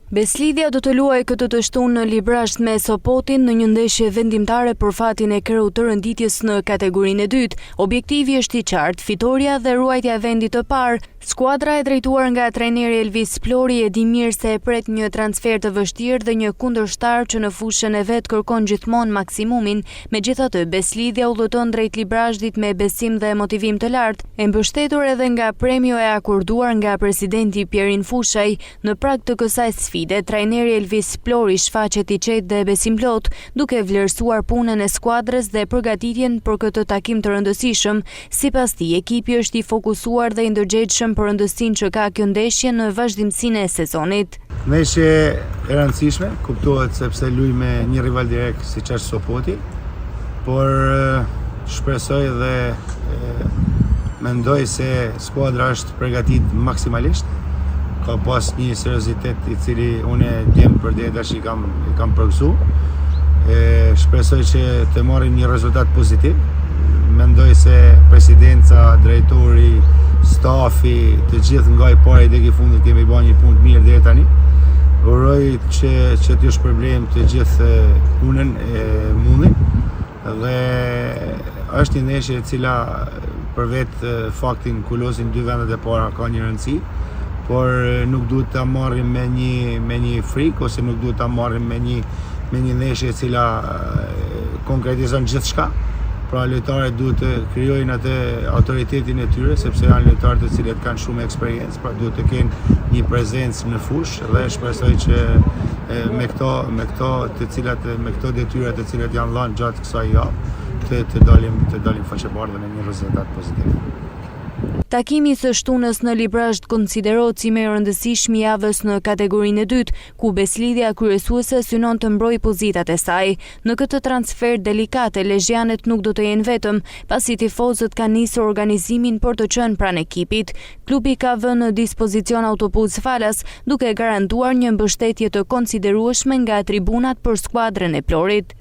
Beslidhja do të luajë këtë të shtunë në Librazh me Sopotin në një ndeshje vendimtare për fatin e kreut të rënditjes në kategorinë e dytë. Objektivi është i qartë, fitoria dhe ruajtja e vendit të parë. Skuadra e drejtuar nga trajneri Elvis Flori e di mirë se e pret një transfer të vështirë dhe një kundërshtar që në fushën e vet kërkon gjithmonë maksimumin. Megjithatë, Beslidhja udhëton drejt Librazhdit me besim dhe motivim të lartë, e mbështetur edhe nga premio e akorduar nga presidenti Pierin Fushaj. Në prag të kësaj sfide, trajneri Elvis Flori shfaqet i qetë dhe besimplot, duke vlerësuar punën e skuadrës dhe përgatitjen për këtë takim të rëndësishëm. Sipas tij, ekipi është i fokusuar dhe i ndërgjegjshëm për rëndësinë që ka kjo ndeshje në vazhdimsinë e sezonit. Ndeshje e rëndësishme, kuptohet sepse luaj me një rival direkt siç është Sopoti, por shpresoj dhe mendoj se skuadra është përgatitur maksimalisht. Ka pas një seriozitet i cili unë djem për deri tash i kam përgësu. Shpresoj që të marrim një rezultat pozitiv. Mendoj se presidenca, drejtori, stafi, të gjithë nga i pari deri në fundit kemi bërë një punë të mirë deri tani. Uroj që t'ju shpërblen të gjithë punën e mundin dhe është një ndeshje e cila për vetë faktin kullosin dy vendet e para ka një rëndësi, por nuk duhet ta marrim me një frikë ose nuk duhet ta marrim me një ndeshje e cila konkretizon gjithçka. Pra lojtarët duhet të krijojnë atë autoritetin e tyre, sepse janë lojtarë të cilët kanë shumë eksperiencë, pra duhet të kenë një prezencë në fushë dhe shpresoj që me këto detyra të cilat janë dhënë gjatë kësaj javë të dalim faqebardhë me një rezultat pozitiv. Takimi së shtunës në Librazh konsiderohet si më i rëndësishëm i javës në kategorinë e dytë, ku Beslidhja kryesuese synon të mbrojë pozitat e saj. Në këtë transfer delikate, lezhjanet nuk do të jenë vetëm, pasi tifozët kanë nisur organizimin për të qenë pranë ekipit. Klubi ka vënë në dispozicion autobus falas, duke garantuar një mbështetje të konsiderueshme nga tribunat për skuadrën e Florit.